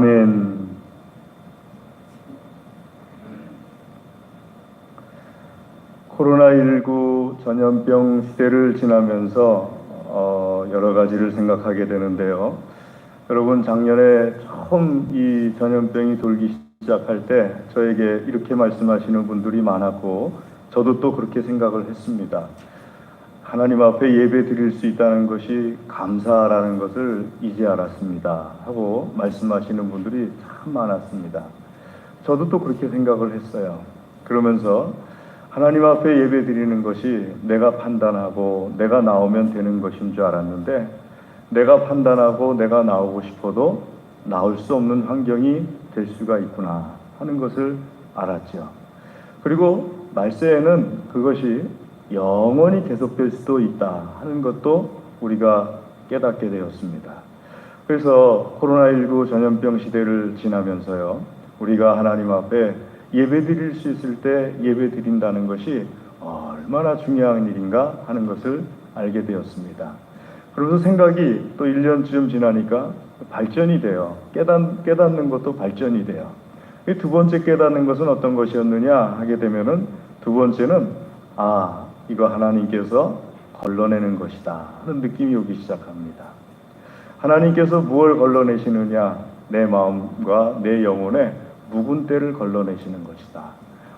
아멘. 코로나19 전염병 시대를 지나면서 여러 가지를 생각하게 되는데요. 여러분, 작년에 처음 이 전염병이 돌기 시작할 때 저에게 이렇게 말씀하시는 분들이 많았고, 저도 또 그렇게 생각을 했습니다. 하나님 앞에 예배 드릴 수 있다는 것이 감사라는 것을 이제 알았습니다 하고 말씀하시는 분들이 참 많았습니다. 저도 또 그렇게 생각을 했어요. 그러면서 하나님 앞에 예배 드리는 것이 내가 판단하고 내가 나오면 되는 것인 줄 알았는데, 내가 판단하고 내가 나오고 싶어도 나올 수 없는 환경이 될 수가 있구나 하는 것을 알았죠. 그리고 말세에는 그것이 영원히 계속될 수도 있다 하는 것도 우리가 깨닫게 되었습니다. 그래서 코로나19 전염병 시대를 지나면서요, 우리가 하나님 앞에 예배 드릴 수 있을 때 예배 드린다는 것이 얼마나 중요한 일인가 하는 것을 알게 되었습니다. 그러면서 생각이 또 1년쯤 지나니까 발전이 돼요. 깨닫는 것도 발전이 돼요. 두 번째 깨닫는 것은 어떤 것이었느냐 하게 되면은, 두 번째는 이거 하나님께서 걸러내는 것이다 하는 느낌이 오기 시작합니다. 하나님께서 무엇을 걸러내시느냐? 내 마음과 내 영혼에 묵은 때를 걸러내시는 것이다.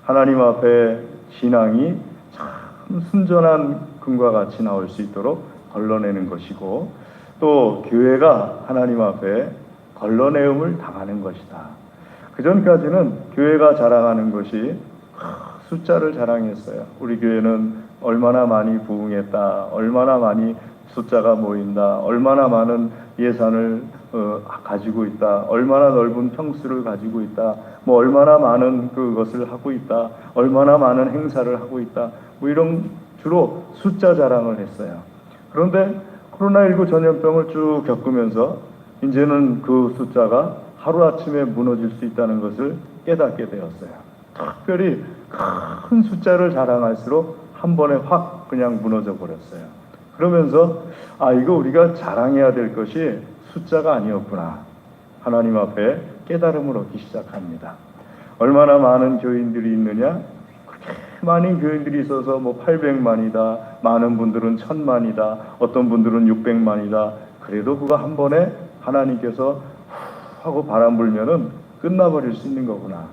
하나님 앞에 신앙이 참 순전한 금과 같이 나올 수 있도록 걸러내는 것이고, 또 교회가 하나님 앞에 걸러내음을 당하는 것이다. 그전까지는 교회가 자랑하는 것이 숫자를 자랑했어요. 우리 교회는 얼마나 많이 부흥했다, 얼마나 많이 숫자가 모인다, 얼마나 많은 예산을 가지고 있다, 얼마나 넓은 평수를 가지고 있다, 얼마나 많은 그것을 하고 있다, 얼마나 많은 행사를 하고 있다, 이런 주로 숫자 자랑을 했어요. 그런데 코로나19 전염병을 쭉 겪으면서 이제는 그 숫자가 하루아침에 무너질 수 있다는 것을 깨닫게 되었어요. 특별히 큰 숫자를 자랑할수록 한 번에 확 그냥 무너져 버렸어요. 그러면서 이거 우리가 자랑해야 될 것이 숫자가 아니었구나, 하나님 앞에 깨달음을 얻기 시작합니다. 얼마나 많은 교인들이 있느냐? 그렇게 많은 교인들이 있어서 800만이다, 많은 분들은 1000만이다, 어떤 분들은 600만이다. 그래도 그거 한 번에 하나님께서 하고 바람 불면은 끝나버릴 수 있는 거구나.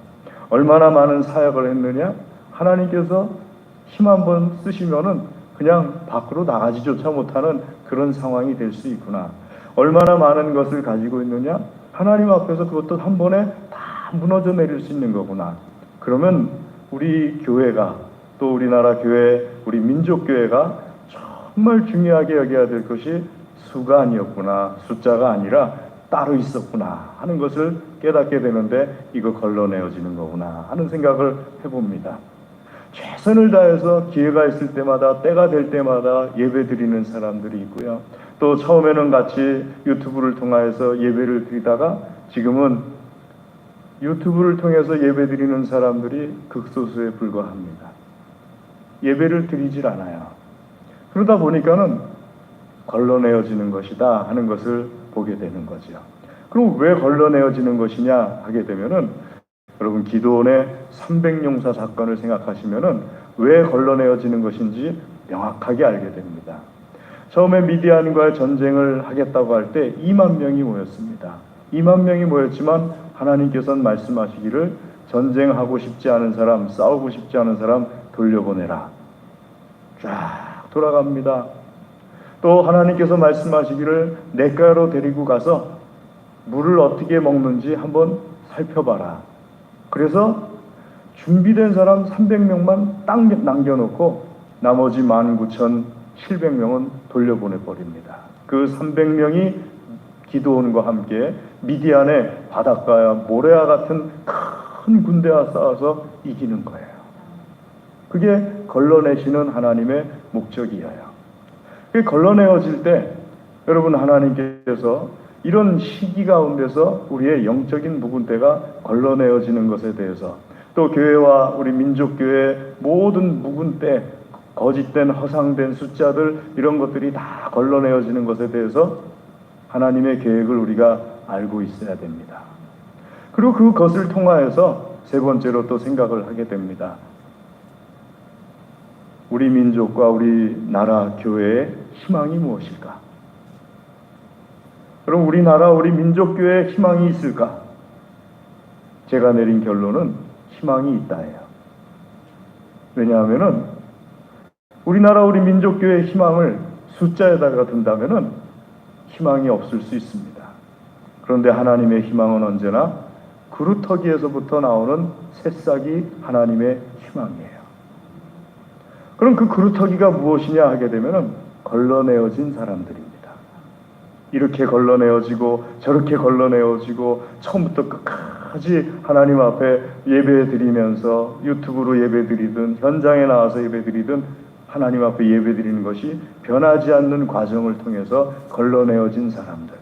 얼마나 많은 사역을 했느냐? 하나님께서 힘 한번 쓰시면은 그냥 밖으로 나가지조차 못하는 그런 상황이 될 수 있구나. 얼마나 많은 것을 가지고 있느냐? 하나님 앞에서 그것도 한 번에 다 무너져 내릴 수 있는 거구나. 그러면 우리 교회가, 또 우리나라 교회, 우리 민족교회가 정말 중요하게 여겨야 될 것이 수가 아니었구나, 숫자가 아니라 따로 있었구나 하는 것을 깨닫게 되는데, 이거 걸러내어지는 거구나 하는 생각을 해봅니다. 최선을 다해서 기회가 있을 때마다, 때가 될 때마다 예배 드리는 사람들이 있고요. 또 처음에는 같이 유튜브를 통해서 예배를 드리다가 지금은 유튜브를 통해서 예배 드리는 사람들이 극소수에 불과합니다. 예배를 드리질 않아요. 그러다 보니까는 걸러내어지는 것이다 하는 것을 보게 되는 거죠. 그럼 왜 걸러내어지는 것이냐 하게 되면은, 여러분, 기드온의 300용사 사건을 생각하시면은 왜 걸러내어지는 것인지 명확하게 알게 됩니다. 처음에 미디안과의 전쟁을 하겠다고 할 때 2만 명이 모였습니다. 2만 명이 모였지만 하나님께서는 말씀하시기를, 전쟁하고 싶지 않은 사람, 싸우고 싶지 않은 사람 돌려보내라. 쫙 돌아갑니다. 또 하나님께서 말씀하시기를, 냇가로 데리고 가서 물을 어떻게 먹는지 한번 살펴봐라. 그래서 준비된 사람 300명만 딱 남겨놓고 나머지 19,700명은 돌려보내버립니다. 그 300명이 기드온과 함께 미디안의 바닷가와 모래와 같은 큰 군대와 싸워서 이기는 거예요. 그게 걸러내시는 하나님의 목적이에요. 그게 걸러내어질 때, 여러분, 하나님께서 이런 시기 가운데서 우리의 영적인 묵은 때가 걸러내어지는 것에 대해서, 또 교회와 우리 민족교회 모든 묵은 때, 거짓된 허상된 숫자들, 이런 것들이 다 걸러내어지는 것에 대해서 하나님의 계획을 우리가 알고 있어야 됩니다. 그리고 그것을 통하여서 세 번째로 또 생각을 하게 됩니다. 우리 민족과 우리 나라 교회의 희망이 무엇일까? 그럼 우리나라 우리 민족 교회에 희망이 있을까? 제가 내린 결론은 희망이 있다예요. 왜냐하면은 우리나라 우리 민족 교회의 희망을 숫자에다가 둔다면은 희망이 없을 수 있습니다. 그런데 하나님의 희망은 언제나 그루터기에서부터 나오는 새싹이 하나님의 희망이에요. 그럼 그 그루터기가 무엇이냐 하게 되면은 걸러내어진 사람들입니다. 이렇게 걸러내어지고 저렇게 걸러내어지고 처음부터 끝까지 하나님 앞에 예배 드리면서 유튜브로 예배 드리든 현장에 나와서 예배 드리든 하나님 앞에 예배 드리는 것이 변하지 않는 과정을 통해서 걸러내어진 사람들.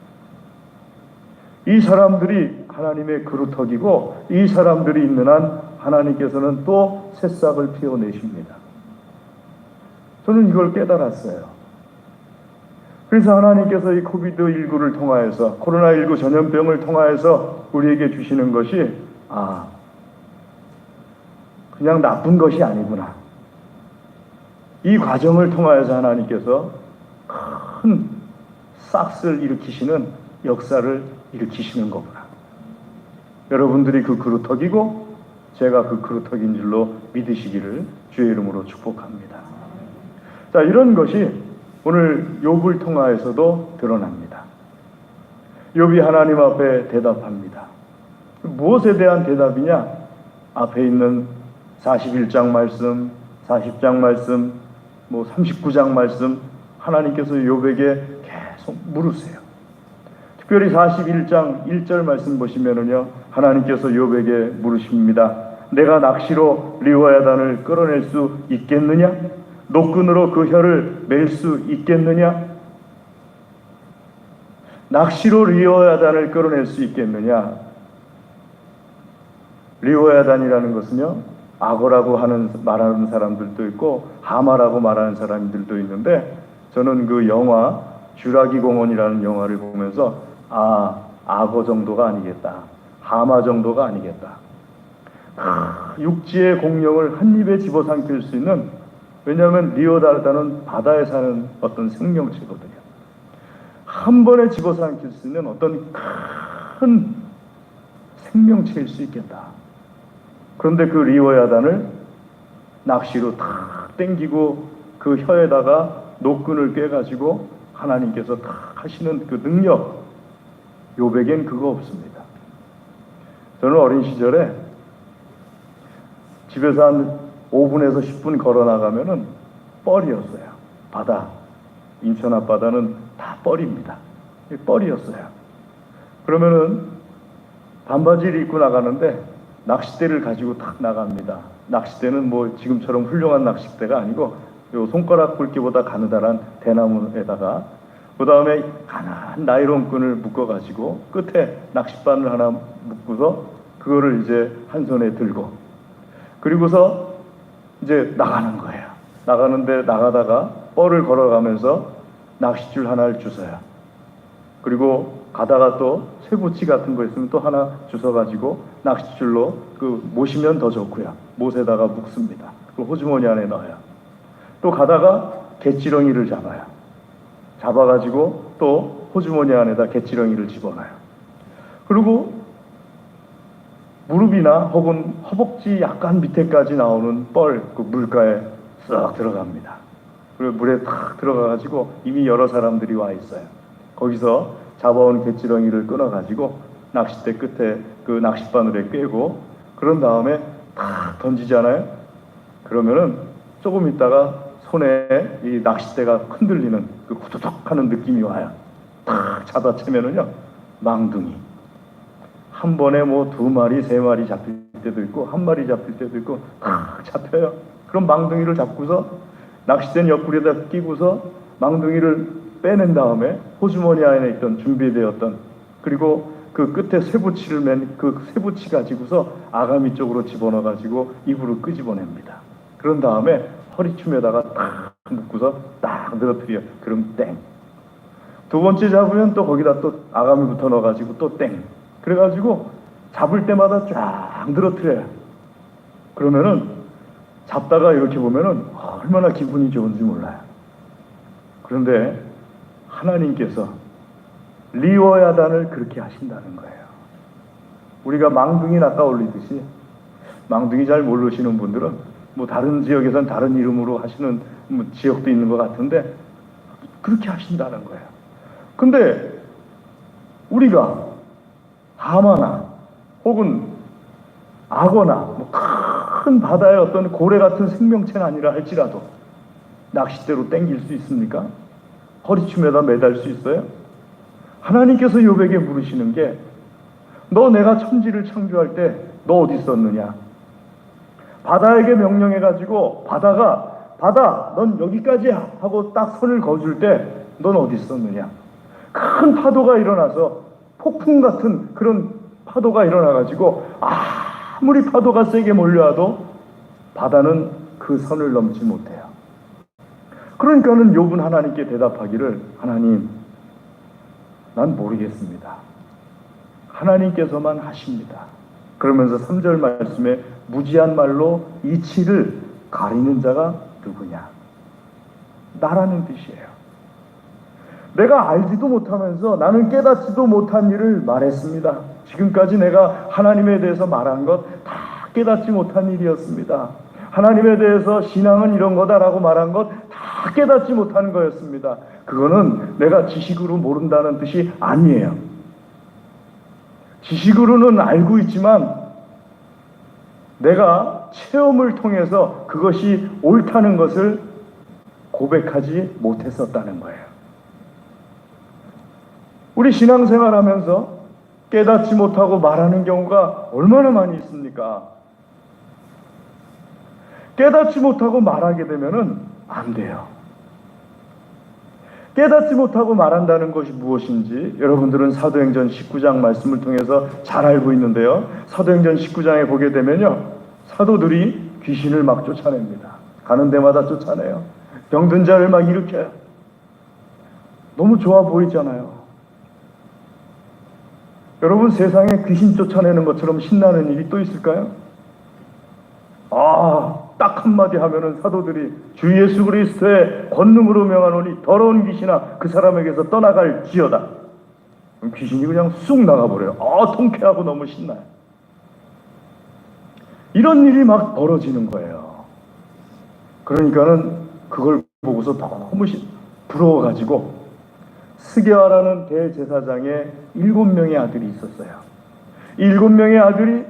이 사람들이 하나님의 그루터기고 이 사람들이 있는 한 하나님께서는 또 새싹을 피워내십니다. 저는 이걸 깨달았어요. 그래서 하나님께서 이 코비드19를 통하여서 코로나19 전염병을 통하여서 우리에게 주시는 것이 그냥 나쁜 것이 아니구나. 이 과정을 통하여서 하나님께서 큰 싹스를 일으키시는 역사를 일으키시는 거구나. 여러분들이 그 그루터기고 제가 그 그루터기인 줄로 믿으시기를 주의 이름으로 축복합니다. 자, 이런 것이 오늘 욥을 통하여서도 드러납니다. 욥이 하나님 앞에 대답합니다. 무엇에 대한 대답이냐? 앞에 있는 41장 말씀, 40장 말씀, 39장 말씀 하나님께서 욥에게 계속 물으세요. 특별히 41장 1절 말씀 보시면은요, 하나님께서 욥에게 물으십니다. 내가 낚시로 리워야단을 끌어낼 수 있겠느냐? 노끈으로 그 혀를 맬 수 있겠느냐? 낚시로 리워야단을 끌어낼 수 있겠느냐? 리워야단이라는 것은요, 악어라고 말하는 사람들도 있고 하마라고 말하는 사람들도 있는데, 저는 그 영화 쥬라기 공원이라는 영화를 보면서 악어 정도가 아니겠다, 하마 정도가 아니겠다. 육지의 공룡을 한 입에 집어삼킬 수 있는, 왜냐하면 리오다르다는 바다에 사는 어떤 생명체거든요. 한 번에 집어삼킬 수 있는 어떤 큰 생명체일 수 있겠다. 그런데 그 리오야단을 낚시로 탁 땡기고 그 혀에다가 노끈을 꿰가지고 하나님께서 탁 하시는 그 능력, 욥에겐 그거 없습니다. 저는 어린 시절에 집에서 한 5분에서 10분 걸어 나가면은 뻘이었어요. 바다, 인천 앞바다는 다 뻘입니다. 뻘이었어요. 그러면은 반바지를 입고 나가는데 낚싯대를 가지고 탁 나갑니다. 낚싯대는 지금처럼 훌륭한 낚싯대가 아니고 요 손가락 굵기보다 가느다란 대나무에다가 그 다음에 가난 나이론 끈을 묶어가지고 끝에 낚싯바늘 하나 묶고서 그거를 이제 한 손에 들고, 그리고서 이제 나가는 거예요. 나가는데 나가다가 뻘을 걸어가면서 낚싯줄 하나를 주워요. 그리고 가다가 또 쇠붙이 같은 거 있으면 또 하나 주워가지고 낚싯줄로 모시면 더 좋고요. 못에다가 묶습니다. 그 호주머니 안에 넣어요. 또 가다가 갯지렁이를 잡아요. 잡아가지고 또 호주머니 안에다 갯지렁이를 집어넣어요. 그리고 무릎이나 혹은 허벅지 약간 밑에까지 나오는 뻘, 그 물가에 쓱 들어갑니다. 그리고 물에 탁 들어가가지고 이미 여러 사람들이 와 있어요. 거기서 잡아온 갯지렁이를 끊어가지고 낚싯대 끝에 그 낚싯바늘에 꿰고, 그런 다음에 탁 던지잖아요. 그러면은 조금 있다가 손에 이 낚싯대가 흔들리는 그 후두둑 하는 느낌이 와요. 탁 잡아채면은요, 망둥이. 한 번에 2마리, 3마리 잡힐 때도 있고, 1마리 잡힐 때도 있고, 탁 잡혀요. 그럼 망둥이를 잡고서 낚싯대는 옆구리에다 끼고서 망둥이를 빼낸 다음에 호주머니 안에 있던 준비되었던, 그리고 그 끝에 쇠붙이를 맨 그 쇠붙이 가지고서 아가미 쪽으로 집어넣어가지고 입으로 끄집어냅니다. 그런 다음에 허리춤에다가 딱 묶고서 딱 늘어뜨려요. 그럼 땡. 두 번째 잡으면 또 거기다 또 아가미 붙어 넣어가지고 또 땡. 그래가지고 잡을 때마다 쫙 늘어뜨려요. 그러면은 잡다가 이렇게 보면은 얼마나 기분이 좋은지 몰라요. 그런데 하나님께서 리워야단을 그렇게 하신다는 거예요. 우리가 망둥이 낚아 올리듯이, 망둥이 잘 모르시는 분들은 뭐 다른 지역에선 다른 이름으로 하시는 뭐 지역도 있는 것 같은데 그렇게 하신다는 거예요. 근데 우리가 하마나 혹은 악어나 뭐 큰 바다의 어떤 고래 같은 생명체는 아니라 할지라도 낚싯대로 땡길 수 있습니까? 허리춤에다 매달 수 있어요? 하나님께서 욥에게 물으시는 게, 너 내가 천지를 창조할 때 너 어디 있었느냐? 바다에게 명령해가지고 바다 넌 여기까지야 하고 딱 선을 그어줄 때 넌 어디 있었느냐? 큰 파도가 일어나서 폭풍 같은 그런 파도가 일어나가지고 아무리 파도가 세게 몰려와도 바다는 그 선을 넘지 못해요. 그러니까는 욥은 하나님께 대답하기를, 하나님, 난 모르겠습니다. 하나님께서만 하십니다. 그러면서 3절 말씀에 무지한 말로 이치를 가리는 자가 누구냐? 나라는 뜻이에요. 내가 알지도 못하면서 나는 깨닫지도 못한 일을 말했습니다. 지금까지 내가 하나님에 대해서 말한 것 다 깨닫지 못한 일이었습니다. 하나님에 대해서 신앙은 이런 거다라고 말한 것 다 깨닫지 못하는 거였습니다. 그거는 내가 지식으로 모른다는 뜻이 아니에요. 지식으로는 알고 있지만 내가 체험을 통해서 그것이 옳다는 것을 고백하지 못했었다는 거예요. 우리 신앙생활 하면서 깨닫지 못하고 말하는 경우가 얼마나 많이 있습니까? 깨닫지 못하고 말하게 되면은 안 돼요. 깨닫지 못하고 말한다는 것이 무엇인지 여러분들은 사도행전 19장 말씀을 통해서 잘 알고 있는데요. 사도행전 19장에 보게 되면요, 사도들이 귀신을 막 쫓아냅니다. 가는 데마다 쫓아내요. 병든 자를 막 일으켜요. 너무 좋아 보이잖아요. 여러분, 세상에 귀신 쫓아내는 것처럼 신나는 일이 또 있을까요? 딱 한마디 하면은 사도들이 주 예수 그리스도의 권능으로 명하노니 더러운 귀신아 그 사람에게서 떠나갈지어다. 귀신이 그냥 쑥 나가버려요. 통쾌하고 너무 신나요. 이런 일이 막 벌어지는 거예요. 그러니까는 그걸 보고서 너무 부러워가지고 스게와라는 대제사장의 7명의 아들이 있었어요. 7명의 아들이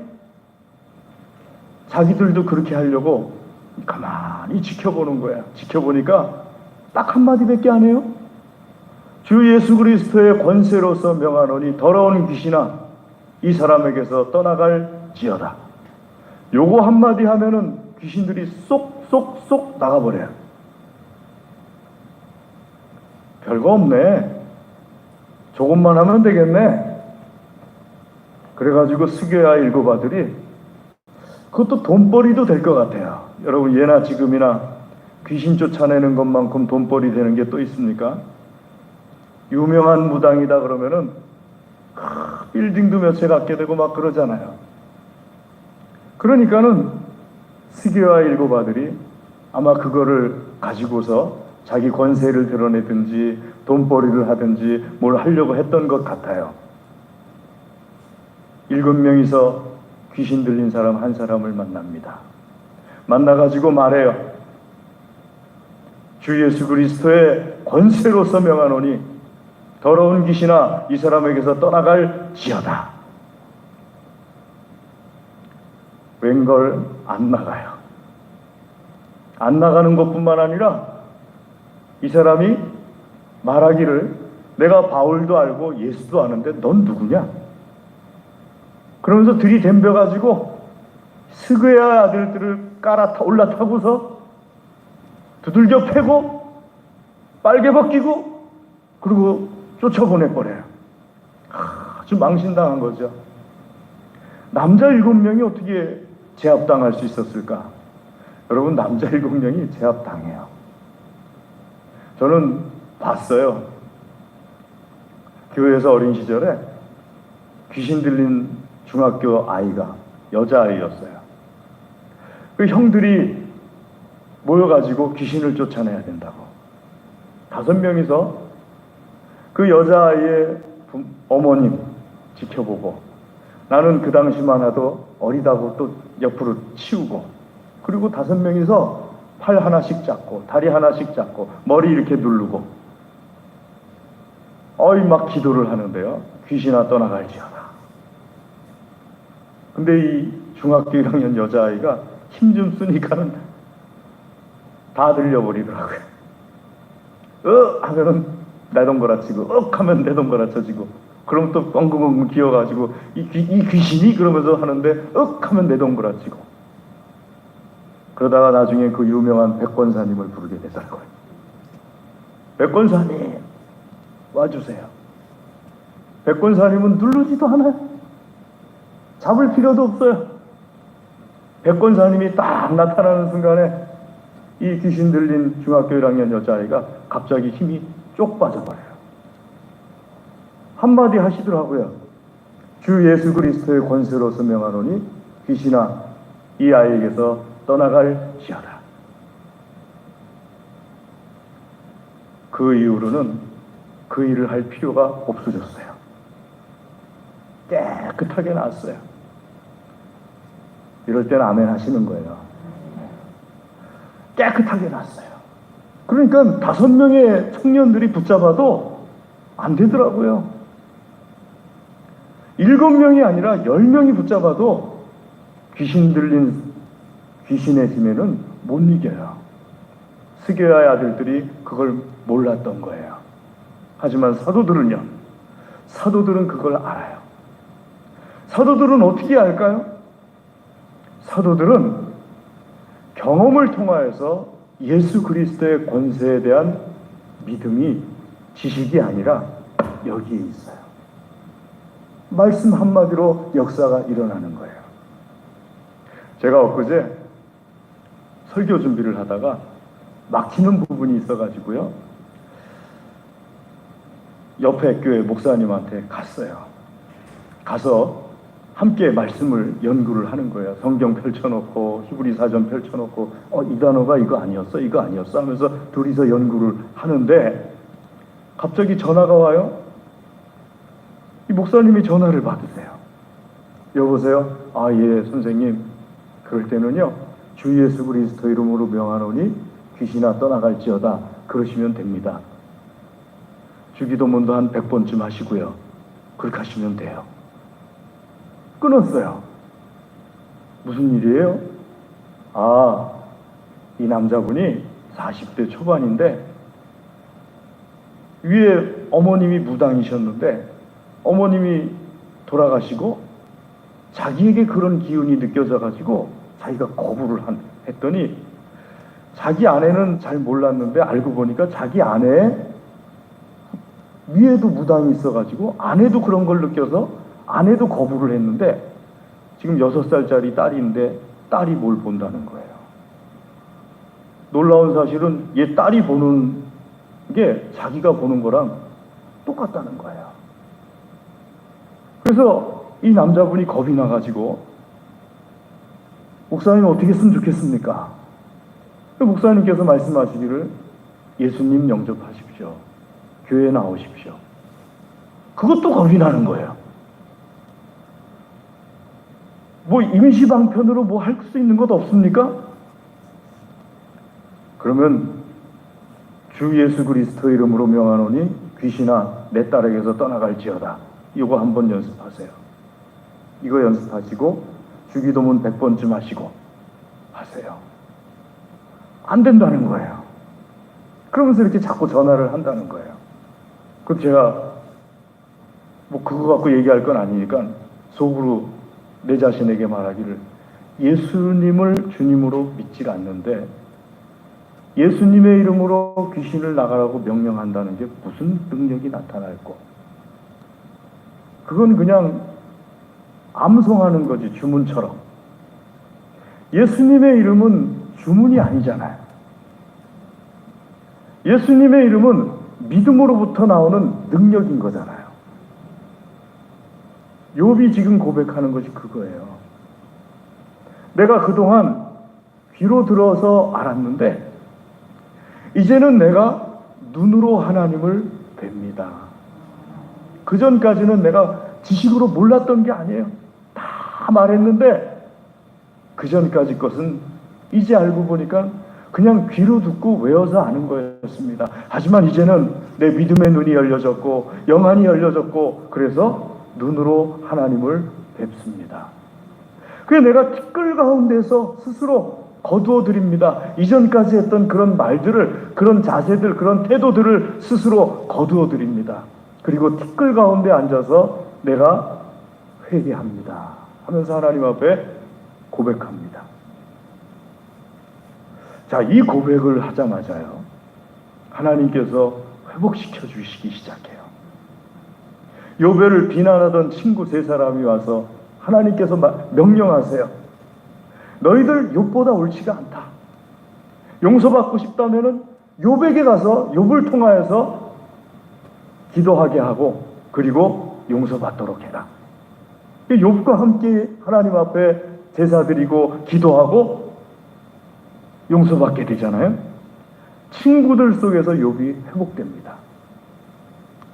자기들도 그렇게 하려고 가만히 지켜보는 거야. 지켜보니까 딱 한마디밖에 안 해요. 주 예수 그리스도의 권세로서 명하노니 더러운 귀신아 이 사람에게서 떠나갈지어다. 요거 한마디 하면은 귀신들이 쏙 나가버려요. 별거 없네. 조금만 하면 되겠네. 그래가지고 스게와 7 아들이, 그것도 돈벌이도 될 것 같아요. 여러분, 예나 지금이나 귀신 쫓아내는 것만큼 돈벌이 되는 게 또 있습니까? 유명한 무당이다 그러면은 빌딩도 몇 채 갖게 되고 막 그러잖아요. 그러니까는 스게와 7 아들이 아마 그거를 가지고서 자기 권세를 드러내든지 돈벌이를 하든지 뭘 하려고 했던 것 같아요. 7명이서 귀신 들린 사람 한 사람을 만납니다. 만나가지고 말해요. 주 예수 그리스도의 권세로서 명하노니 더러운 귀신아 이 사람에게서 떠나갈지어다. 웬걸 안 나가요. 안 나가는 것뿐만 아니라 이 사람이 말하기를, 내가 바울도 알고 예수도 아는데 넌 누구냐? 그러면서 들이댐벼가지고 스게와 아들들을 올라타고서 두들겨 패고 빨개 벗기고 그리고 쫓아보내버려요. 아주 망신당한 거죠. 남자 7명이 어떻게 제압당할 수 있었을까? 여러분, 남자 7명이 제압당해요. 저는 봤어요. 교회에서 어린 시절에 귀신 들린 중학교 아이가 여자아이였어요. 그 형들이 모여가지고 귀신을 쫓아내야 된다고 5명이서 그 여자아이의 어머님 지켜보고, 나는 그 당시만 해도 어리다고 또 옆으로 치우고, 그리고 5명이서 팔 하나씩 잡고 다리 하나씩 잡고 머리 이렇게 누르고 막 기도를 하는데요. 귀신아 떠나갈지어다. 근데 이 중학교 1학년 여자아이가 힘 좀 쓰니까는 다 들려버리더라고요. 하면은 내동거라치고, 하면 내동거라쳐지고, 그럼 또 엉금엉금 기어가지고 이 귀신이 그러면서 하는데 하면 내동거라치고, 그러다가 나중에 그 유명한 백권사님을 부르게 되더라고요. 백권사님 와주세요. 백권사님은 누르지도 않아요. 잡을 필요도 없어요. 백권사님이 딱 나타나는 순간에 이 귀신 들린 중학교 1학년 여자아이가 갑자기 힘이 쪽 빠져버려요. 한마디 하시더라고요. 주 예수 그리스도의 권세로서 명하노니 귀신아 이 아이에게서 떠나갈지어다. 그 이후로는 그 일을 할 필요가 없어졌어요. 깨끗하게 나았어요. 이럴 때는 아멘 하시는 거예요. 깨끗하게 났어요. 그러니까 5명의 청년들이 붙잡아도 안 되더라고요. 7명이 아니라 10명이 붙잡아도 귀신 들린 귀신의 힘에는 못 이겨요. 스게야의 아들들이 그걸 몰랐던 거예요. 하지만 사도들은 그걸 알아요. 사도들은 어떻게 알까요? 사도들은 경험을 통하여서 예수 그리스도의 권세에 대한 믿음이 지식이 아니라 여기에 있어요. 말씀 한마디로 역사가 일어나는 거예요. 제가 엊그제 설교 준비를 하다가 막히는 부분이 있어가지고요, 옆에 교회 목사님한테 갔어요. 가서 함께 말씀을 연구를 하는 거예요. 성경 펼쳐놓고 히브리 사전 펼쳐놓고 이 단어가 이거 아니었어 하면서 둘이서 연구를 하는데 갑자기 전화가 와요. 이 목사님이 전화를 받으세요. 여보세요? 예 선생님, 그럴 때는요 주 예수 그리스도 이름으로 명하노니 귀신아 떠나갈지어다 그러시면 됩니다. 주기도문도 한 100번쯤 하시고요. 그렇게 하시면 돼요. 끊었어요. 무슨 일이에요? 이 남자분이 40대 초반인데 위에 어머님이 무당이셨는데 어머님이 돌아가시고 자기에게 그런 기운이 느껴져 가지고 자기가 거부를 했더니 자기 아내는 잘 몰랐는데 알고 보니까 자기 아내 위에도 무당이 있어 가지고 아내도 그런 걸 느껴서 아내도 거부를 했는데 지금 6살짜리 딸인데 딸이 뭘 본다는 거예요. 놀라운 사실은 얘 딸이 보는 게 자기가 보는 거랑 똑같다는 거예요. 그래서 이 남자분이 겁이 나가지고 목사님 어떻게 했으면 좋겠습니까? 목사님께서 말씀하시기를 예수님 영접하십시오. 교회에 나오십시오. 그것도 겁이 나는 거예요. 임시방편으로 할 수 있는 것 없습니까? 그러면 주 예수 그리스도 이름으로 명하노니 귀신아 내 딸에게서 떠나갈지어다. 이거 한번 연습하세요. 이거 연습하시고 주기도문 100번쯤 하시고 하세요. 안 된다는 거예요. 그러면서 이렇게 자꾸 전화를 한다는 거예요. 그럼 제가 그거 갖고 얘기할 건 아니니까 속으로 내 자신에게 말하기를 예수님을 주님으로 믿질 않는데 예수님의 이름으로 귀신을 나가라고 명령한다는 게 무슨 능력이 나타날꼬? 그건 그냥 암송하는 거지, 주문처럼. 예수님의 이름은 주문이 아니잖아요. 예수님의 이름은 믿음으로부터 나오는 능력인 거잖아요. 욥이 지금 고백하는 것이 그거예요. 내가 그동안 귀로 들어서 알았는데 이제는 내가 눈으로 하나님을 뵙니다. 그 전까지는 내가 지식으로 몰랐던 게 아니에요. 다 말했는데 그 전까지 것은 이제 알고 보니까 그냥 귀로 듣고 외워서 아는 거였습니다. 하지만 이제는 내 믿음의 눈이 열려졌고 영안이 열려졌고 그래서 눈으로 하나님을 뵙습니다. 그래서 내가 티끌 가운데서 스스로 거두어 드립니다. 이전까지 했던 그런 말들을, 그런 자세들, 그런 태도들을 스스로 거두어 드립니다. 그리고 티끌 가운데 앉아서 내가 회개합니다 하면서 하나님 앞에 고백합니다. 자, 이 고백을 하자마자요, 하나님께서 회복시켜 주시기 시작해요. 욥을 비난하던 친구 세 사람이 와서 하나님께서 명령하세요. 너희들 욥보다 옳지가 않다. 용서받고 싶다면은 욥에게 가서 욥을 통하여서 기도하게 하고 그리고 용서받도록 해라. 욥과 함께 하나님 앞에 제사드리고 기도하고 용서받게 되잖아요. 친구들 속에서 욥이 회복됩니다.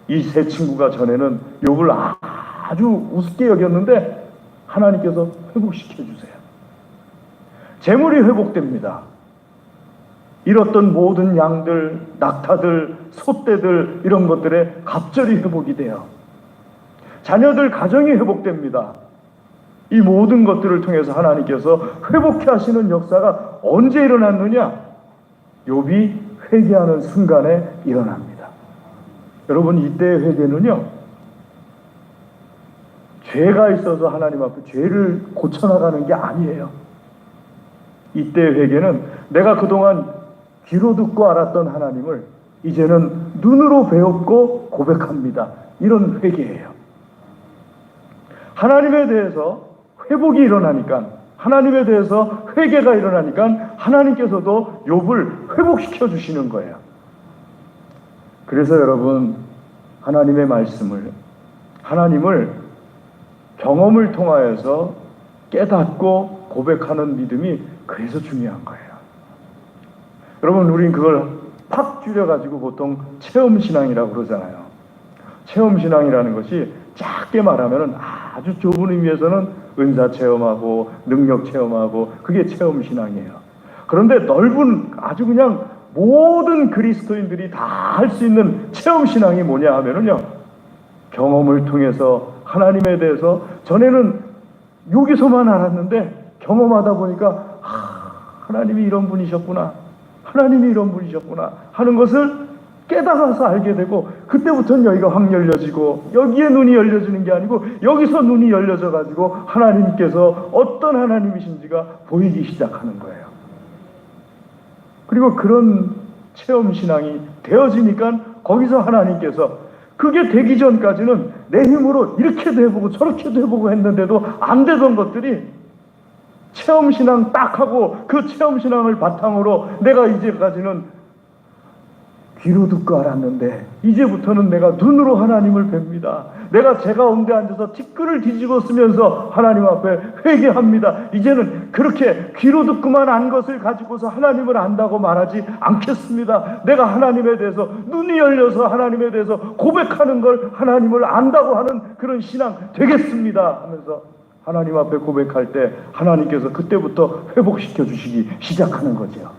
이 세 친구가 전에는 욥을 아주 우습게 여겼는데 하나님께서 회복시켜 주세요. 재물이 회복됩니다. 잃었던 모든 양들, 낙타들, 소떼들 이런 것들의 갑절이 회복이 돼요. 자녀들 가정이 회복됩니다. 이 모든 것들을 통해서 하나님께서 회복해 하시는 역사가 언제 일어났느냐? 욥이 회개하는 순간에 일어납니다. 여러분, 이때의 회개는요, 죄가 있어서 하나님 앞에 죄를 고쳐나가는 게 아니에요. 이때의 회개는 내가 그동안 귀로 듣고 알았던 하나님을 이제는 눈으로 배웠고 고백합니다. 이런 회개예요. 하나님에 대해서 회복이 일어나니까, 하나님에 대해서 회개가 일어나니까 하나님께서도 욥을 회복시켜 주시는 거예요. 그래서 여러분, 하나님의 말씀을, 하나님을 경험을 통하여서 깨닫고 고백하는 믿음이 그래서 중요한 거예요. 여러분, 우린 그걸 팍 줄여가지고 보통 체험신앙이라고 그러잖아요. 체험신앙이라는 것이 작게 말하면 아주 좁은 의미에서는 은사 체험하고 능력 체험하고 그게 체험신앙이에요. 그런데 넓은 아주 그냥 모든 그리스도인들이 다 할 수 있는 체험신앙이 뭐냐 하면은요, 경험을 통해서 하나님에 대해서 전에는 여기서만 알았는데 경험하다 보니까 하나님이 이런 분이셨구나, 하나님이 이런 분이셨구나 하는 것을 깨달아서 알게 되고, 그때부터는 여기가 확 열려지고, 여기에 눈이 열려지는 게 아니고 여기서 눈이 열려져 가지고 하나님께서 어떤 하나님이신지가 보이기 시작하는 거예요. 그리고 그런 체험신앙이 되어지니까 거기서 하나님께서, 그게 되기 전까지는 내 힘으로 이렇게도 해보고 저렇게도 해보고 했는데도 안 되던 것들이 체험신앙 딱 하고 그 체험신앙을 바탕으로 내가 이제까지는 귀로 듣고 알았는데 이제부터는 내가 눈으로 하나님을 뵙니다. 내가 제 가운데 앉아서 티끌을 뒤집어 쓰면서 하나님 앞에 회개합니다. 이제는 그렇게 귀로 듣고만 안 것을 가지고서 하나님을 안다고 말하지 않겠습니다. 내가 하나님에 대해서 눈이 열려서 하나님에 대해서 고백하는 걸 하나님을 안다고 하는 그런 신앙 되겠습니다 하면서 하나님 앞에 고백할 때 하나님께서 그때부터 회복시켜 주시기 시작하는 거죠.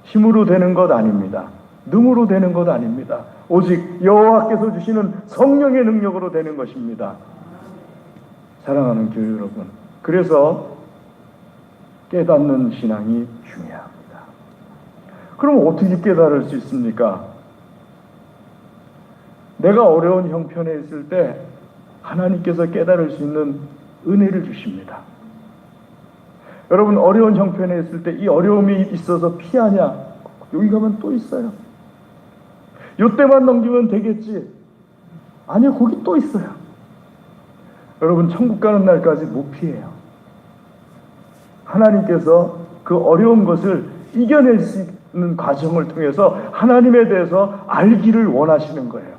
힘으로 되는 것 아닙니다. 능으로 되는 것 아닙니다. 오직 여호와께서 주시는 성령의 능력으로 되는 것입니다. 사랑하는 교회 여러분, 그래서 깨닫는 신앙이 중요합니다. 그럼 어떻게 깨달을 수 있습니까? 내가 어려운 형편에 있을 때 하나님께서 깨달을 수 있는 은혜를 주십니다. 여러분, 어려운 형편에 있을 때 이 어려움이 있어서 피하냐? 여기 가면 또 있어요. 요때만 넘기면 되겠지. 아니요, 거기 또 있어요. 여러분, 천국 가는 날까지 못 피해요. 하나님께서 그 어려운 것을 이겨낼 수 있는 과정을 통해서 하나님에 대해서 알기를 원하시는 거예요.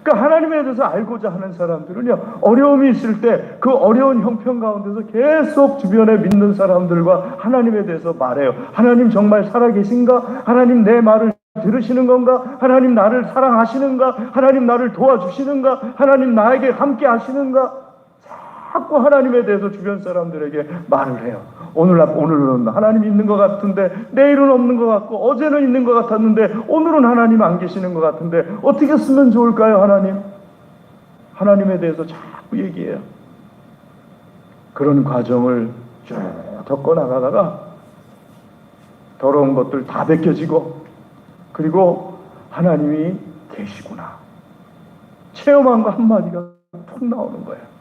그러니까 하나님에 대해서 알고자 하는 사람들은요, 어려움이 있을 때 그 어려운 형편 가운데서 계속 주변에 믿는 사람들과 하나님에 대해서 말해요. 하나님 정말 살아계신가? 하나님 내 말을 들으시는 건가? 하나님 나를 사랑하시는가? 하나님 나를 도와주시는가? 하나님 나에게 함께 하시는가? 자꾸 하나님에 대해서 주변 사람들에게 말을 해요. 오늘은 하나님 있는 것 같은데, 내일은 없는 것 같고, 어제는 있는 것 같았는데 오늘은 하나님 안 계시는 것 같은데 어떻게 쓰면 좋을까요? 하나님에 대해서 자꾸 얘기해요. 그런 과정을 쭉 겪어나가다가 더러운 것들 다 벗겨지고, 그리고 하나님이 계시구나 체험한 거 한마디가 툭 나오는 거예요.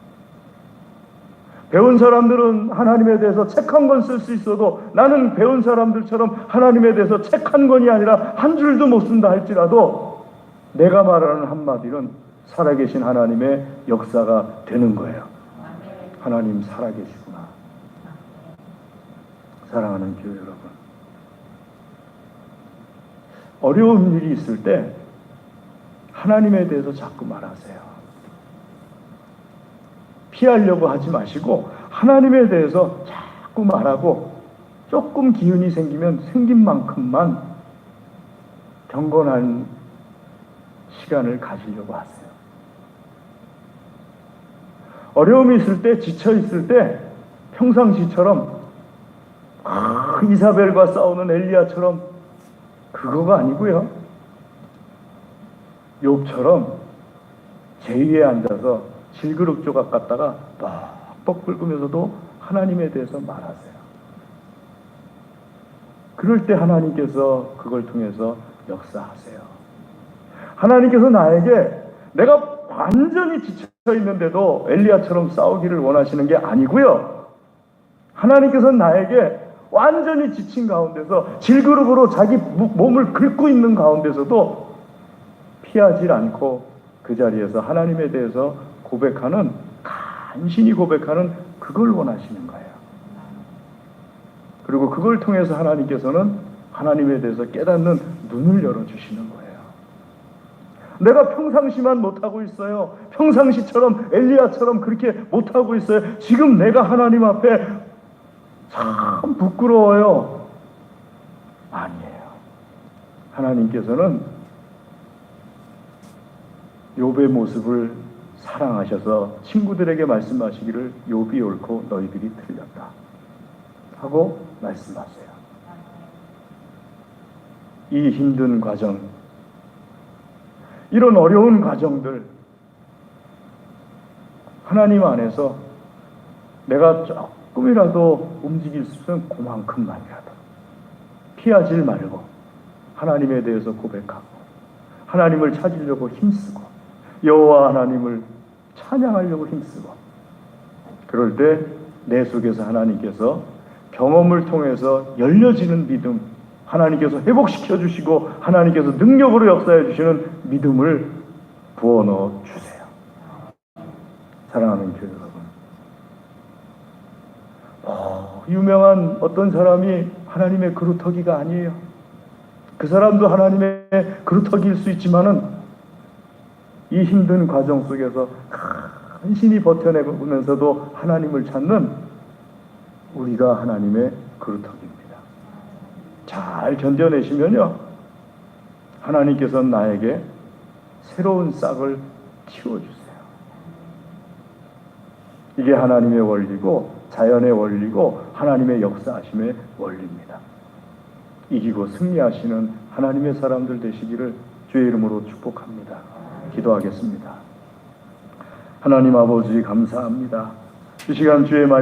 배운 사람들은 하나님에 대해서 책 한 권 쓸 수 있어도 나는 배운 사람들처럼 하나님에 대해서 책 한 권이 아니라 한 줄도 못 쓴다 할지라도 내가 말하는 한마디는 살아계신 하나님의 역사가 되는 거예요. 하나님 살아계시구나. 사랑하는 교회 여러분, 어려운 일이 있을 때 하나님에 대해서 자꾸 말하세요. 피하려고 하지 마시고 하나님에 대해서 자꾸 말하고, 조금 기운이 생기면 생긴 만큼만 경건한 시간을 가지려고 하세요. 어려움이 있을 때, 지쳐 있을 때 평상시처럼 이사벨과 싸우는 엘리야처럼 그거가 아니고요, 욥처럼 제위에 앉아서 질그릇 조각 갖다가 뻑뻑 긁으면서도 하나님에 대해서 말하세요. 그럴 때 하나님께서 그걸 통해서 역사하세요. 하나님께서 나에게, 내가 완전히 지쳐 있는데도 엘리야처럼 싸우기를 원하시는 게 아니고요, 하나님께서 나에게 완전히 지친 가운데서 질그릇으로 자기 몸을 긁고 있는 가운데서도 피하지 않고 그 자리에서 하나님에 대해서 고백하는, 간신히 고백하는, 그걸 원하시는 거예요. 그리고 그걸 통해서 하나님께서는 하나님에 대해서 깨닫는 눈을 열어주시는 거예요. 내가 평상시만 못하고 있어요. 평상시처럼 엘리야처럼 그렇게 못하고 있어요. 지금 내가 하나님 앞에 참 부끄러워요. 아니에요. 하나님께서는 욥의 모습을 사랑하셔서 친구들에게 말씀하시기를 욥이 옳고 너희들이 틀렸다 하고 말씀하세요. 이 힘든 과정, 이런 어려운 과정들, 하나님 안에서 내가 조금이라도 움직일 수 있으면 그만큼만이라도 피하질 말고 하나님에 대해서 고백하고 하나님을 찾으려고 힘쓰고 여호와 하나님을 찬양하려고 힘쓰고, 그럴 때 내 속에서 하나님께서 경험을 통해서 열려지는 믿음, 하나님께서 회복시켜 주시고 하나님께서 능력으로 역사해 주시는 믿음을 부어넣어 주세요. 사랑하는 교회 여러분, 유명한 어떤 사람이 하나님의 그루터기가 아니에요. 그 사람도 하나님의 그루터기일 수 있지만은 이 힘든 과정 속에서 간신히 버텨내면서도 하나님을 찾는 우리가 하나님의 그루터기입니다. 잘 견뎌내시면요, 하나님께서는 나에게 새로운 싹을 틔워주세요. 이게 하나님의 원리고 자연의 원리고 하나님의 역사하심의 원리입니다. 이기고 승리하시는 하나님의 사람들 되시기를 주의 이름으로 축복합니다. 기도하겠습니다. 하나님 아버지 감사합니다. 이 시간 주의 말씀